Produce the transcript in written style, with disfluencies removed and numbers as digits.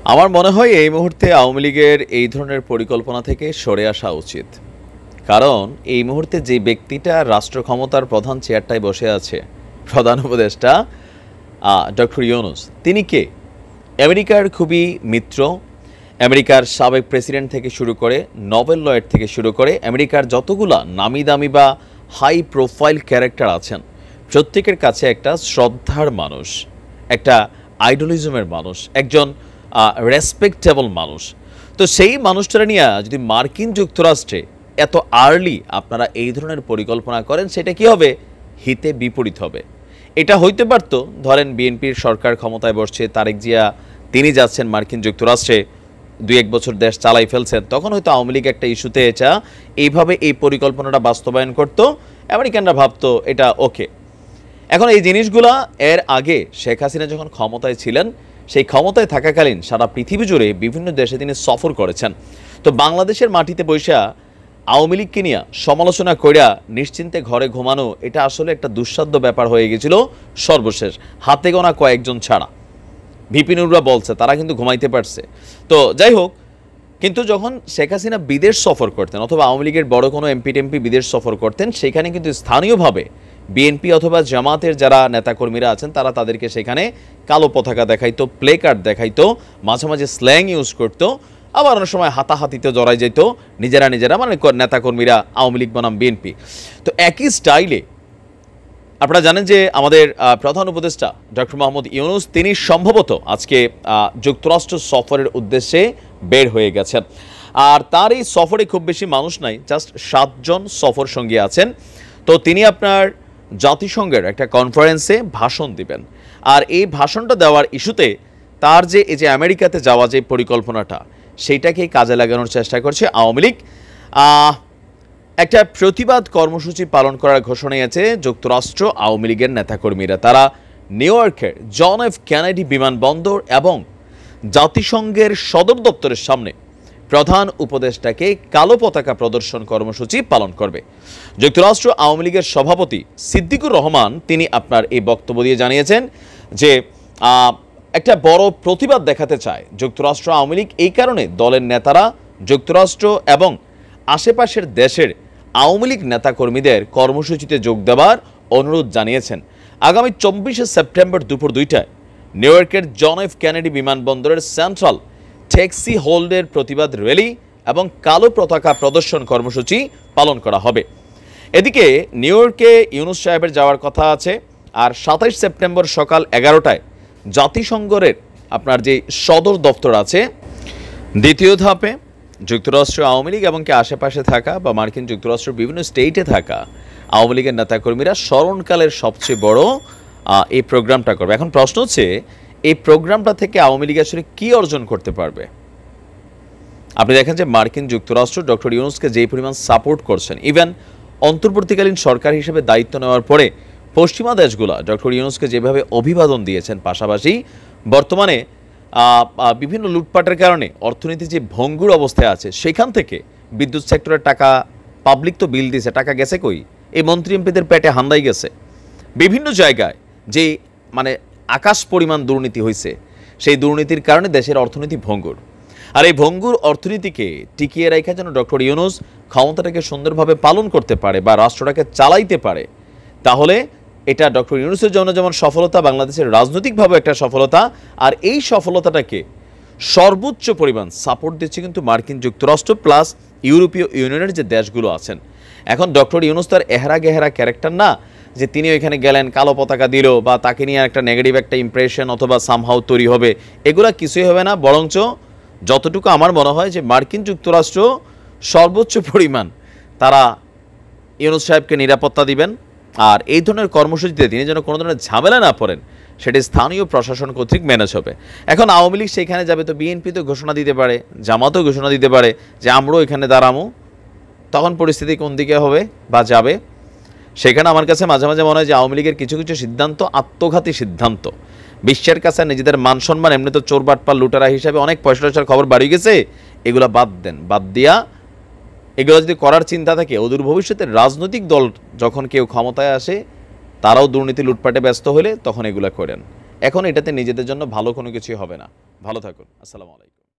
আমার মনে হয় এই মুহূর্তে আওয়ামী লীগের এই ধরনের পরিকল্পনা থেকে সরে আসা উচিত। কারণ এই মুহূর্তে যে ব্যক্তিটা রাষ্ট্র ক্ষমতার প্রধান চেয়ারটায় বসে আছে, প্রধান উপদেষ্টা ডক্টর ইউনূস, তিনি কে? আমেরিকার খুবই মিত্র। আমেরিকার সাবেক প্রেসিডেন্ট থেকে শুরু করে, নোবেল লয়ের থেকে শুরু করে, আমেরিকার যতগুলা নামি দামি বা হাই প্রোফাইল ক্যারেক্টার আছেন, প্রত্যেকের কাছে একটা শ্রদ্ধার মানুষ, একটা আইডলিজমের মানুষ, একজন রেসপেক্টেবল মানুষ। তো সেই মানুষটা নিয়ে যদি মার্কিন যুক্তরাষ্ট্রে এত আর্লি আপনারা এই ধরনের পরিকল্পনা করেন, সেটা কি হবে? হিতে বিপরীত হবে। এটা হইতে পারতো, ধরেন বিএনপির সরকার ক্ষমতায় বসছে, তারেক জিয়া তিনি যাচ্ছেন মার্কিন যুক্তরাষ্ট্রে, 2-1 বছর দেশ চালাই ফেলছেন, তখন হয়তো আওয়ামী লীগ একটা ইস্যুতে এইভাবে এই পরিকল্পনাটা বাস্তবায়ন করতো, আমেরিকানরা ভাবতো এটা ওকে। এখন এই জিনিসগুলা এর আগে শেখ হাসিনা যখন ক্ষমতায় ছিলেন, সেই ক্ষমতায় থাকাকালীন সারা পৃথিবী জুড়ে বিভিন্ন দেশে তিনি সফর করেছেন। তো বাংলাদেশের মাটিতে বৈশা আওয়ামী লীগকে নিয়ে সমালোচনা কইরা নিশ্চিন্তে ঘরে ঘুমানো, এটা আসলে একটা দুঃসাধ্য ব্যাপার হয়ে গেছিল সর্বশেষ, হাতে গোনা কয়েকজন ছাড়া। ভিপিনুররা বলছে তারা কিন্তু ঘুমাইতে পারছে। তো যাই হোক, কিন্তু যখন শেখ হাসিনা বিদেশ সফর করতেন অথবা আওয়ামী লীগের বড় কোনো এমপি বিদেশ সফর করতেন, সেখানে কিন্তু স্থানীয়ভাবে বিএনপি অথবা জামাতের যারা নেতাকর্মীরা আছেন তারা তাদেরকে সেখানে কালো পতাকা দেখাইতো, প্লে কার্ড দেখাইতো, মাঝে মাঝে স্ল্যাং ইউজ করতো, আবার অনেক সময় হাতাহাতিতে জড়াই যেত নিজেরা, মানে নেতাকর্মীরা আওয়ামী লীগ বনাম বিএনপি। তো একই স্টাইলে আপনারা জানেন যে আমাদের প্রধান উপদেষ্টা ডক্টর মোহাম্মদ ইউনূস, তিনি সম্ভবত আজকে যুক্তরাষ্ট্র সফরের উদ্দেশ্যে বের হয়ে গেছেন। আর তার এই সফরে খুব বেশি মানুষ নাই, জাস্ট 7 জন সফর সঙ্গী আছেন। তো তিনি আপনার জাতিসংঘের একটা কনফারেন্সে ভাষণ দিবেন। আর এই ভাষণটা দেওয়ার ইস্যুতে তার যে এই যে আমেরিকাতে যাওয়া যে পরিকল্পনাটা, সেইটাকেই কাজে লাগানোর চেষ্টা করছে আওয়ামী লীগ। একটা প্রতিবাদ কর্মসূচি পালন করার ঘোষণা আছে যুক্তরাষ্ট্র আওয়ামী লীগের নেতাকর্মীরা। তারা নিউ ইয়র্কের জন এফ কেনেডি বিমানবন্দর এবং জাতিসংঘের সদর দপ্তরের সামনে প্রধান উপদেষ্টাকে কালো পতাকা প্রদর্শন কর্মসূচি পালন করবে। যুক্তরাষ্ট্র আওয়ামী লীগের সভাপতি সিদ্দিকুর রহমান তিনি আপনার এই বক্তব্য দিয়ে জানিয়েছেন যে একটা বড় প্রতিবাদ দেখাতে চায় যুক্তরাষ্ট্র আওয়ামী লীগ। এই কারণে দলের নেতারা যুক্তরাষ্ট্র এবং আশেপাশের দেশের আওয়ামী লীগ নেতাকর্মীদের কর্মসূচিতে যোগ দেওয়ার অনুরোধ জানিয়েছেন। আগামী 24শে সেপ্টেম্বর দুপুর 2টায় নিউ ইয়র্কের জন এফ কেনেডি বিমানবন্দরের সেন্ট্রাল ট্যাক্সি হোল্ডের প্রতিবাদ র্যালি এবং কালো পতাকা প্রদর্শন কর্মসূচি পালন করা হবে। এদিকে নিউ ইয়র্কে ইউনূস সাহেবের যাওয়ার কথা আছে। আর 27 সেপ্টেম্বর সকাল 11টায় জাতিসংঘের আপনার যে সদর দপ্তর আছে, দ্বিতীয় ধাপে যুক্তরাষ্ট্র আওয়ামী লীগ এবং কি আশেপাশে থাকা বা মার্কিন যুক্তরাষ্ট্রের বিভিন্ন স্টেটে থাকা আওয়ামী লীগের নেতাকর্মীরা স্মরণকালের সবচেয়ে বড় এই প্রোগ্রামটা করবে। এখন প্রশ্ন হচ্ছে, এই প্রোগ্রামটা থেকে আওয়ামী লীগ আসলে কী অর্জন করতে পারবে? আপনি দেখেন যে মার্কিন যুক্তরাষ্ট্র ডক্টর ইউনূসকে যেই পরিমাণ সাপোর্ট করছেন, ইভেন অন্তর্বর্তীকালীন সরকার হিসেবে দায়িত্ব নেওয়ার পরে পশ্চিমা দেশগুলো ডক্টর ইউনূসকে যেভাবে অভিবাদন দিয়েছেন, পাশাপাশি বর্তমানে বিভিন্ন লুটপাটের কারণে অর্থনীতি যে ভঙ্গুর অবস্থায় আছে, সেখান থেকে বিদ্যুৎ সেক্টরের টাকা পাবলিক তো বিল দিয়েছে, টাকা গেছে কই? এই মন্ত্রী এমপিদের পেটে হান্দাই গেছে। বিভিন্ন জায়গায় যে মানে আকাশ পরিমাণ দুর্নীতি হয়েছে, সেই দুর্নীতির কারণে দেশের অর্থনীতি ভঙ্গুর। আর এই ভঙ্গুর অর্থনীতিকে টিকিয়ে রাখা যেন ডক্টর ইউনূস ক্ষমতাটাকে সুন্দরভাবে পালন করতে পারে বা রাষ্ট্রটাকে চালাইতে পারে, তাহলে এটা ডক্টর ইউনূসের জন্য যেমন সফলতা, বাংলাদেশের রাজনৈতিকভাবে একটা সফলতা। আর এই সফলতাটাকে সর্বোচ্চ পরিমাণ সাপোর্ট দিচ্ছে কিন্তু মার্কিন যুক্তরাষ্ট্র প্লাস ইউরোপীয় ইউনিয়নের যে দেশগুলো আছেন। এখন ডক্টর ইউনূস তার এহেরা গেহেরা ক্যারেক্টার না যে তিনি ওইখানে গেলেন, কালো পতাকা দিল বা তাকে নিয়ে একটা নেগেটিভ একটা ইমপ্রেশন অথবা সামহাউ তৈরি হবে, এগুলা কিছুই হবে না। বরঞ্চ যতটুকু আমার মনে হয় যে মার্কিন যুক্তরাষ্ট্র সর্বোচ্চ পরিমাণ তারা ইউনূস সাহেবকে নিরাপত্তা দিবেন। আর এই ধরনের কর্মসূচিতে তিনি যেন কোনো ধরনের ঝামেলা না পড়েন, সেটি স্থানীয় প্রশাসন কর্তৃক ম্যানেজ হবে। এখন আওয়ামী লীগ সেখানে যাবে, তো বিএনপি তো ঘোষণা দিতে পারে, জামাতও ঘোষণা দিতে পারে যে আমরাও এখানে দাঁড়ামো। তখন পরিস্থিতি কোন দিকে হবে বা যাবে, সেখানে আমার কাছে মাঝে মাঝে মনে হয় যে আওয়ামী লীগের কিছু কিছু সিদ্ধান্ত আত্মঘাতী সিদ্ধান্ত। বিশ্বের কাছে নিজেদের মান সম্মান, এমনি তো চোর বাটপার লুটারা হিসাবে অনেক পয়সা টয়সার খবর বাড়ি গেছে, এগুলো বাদ দেন। বাদ দিয়া এগুলো যদি করার চিন্তা থাকে, অদূর ভবিষ্যতে রাজনৈতিক দল যখন কেউ ক্ষমতায় আসে, তারাও দুর্নীতি লুটপাটে ব্যস্ত হলে তখন এগুলো করেন। এখন এটাতে নিজেদের জন্য ভালো কোনো কিছুই হবে না। ভালো থাকুন। আসসালামু আলাইকুম।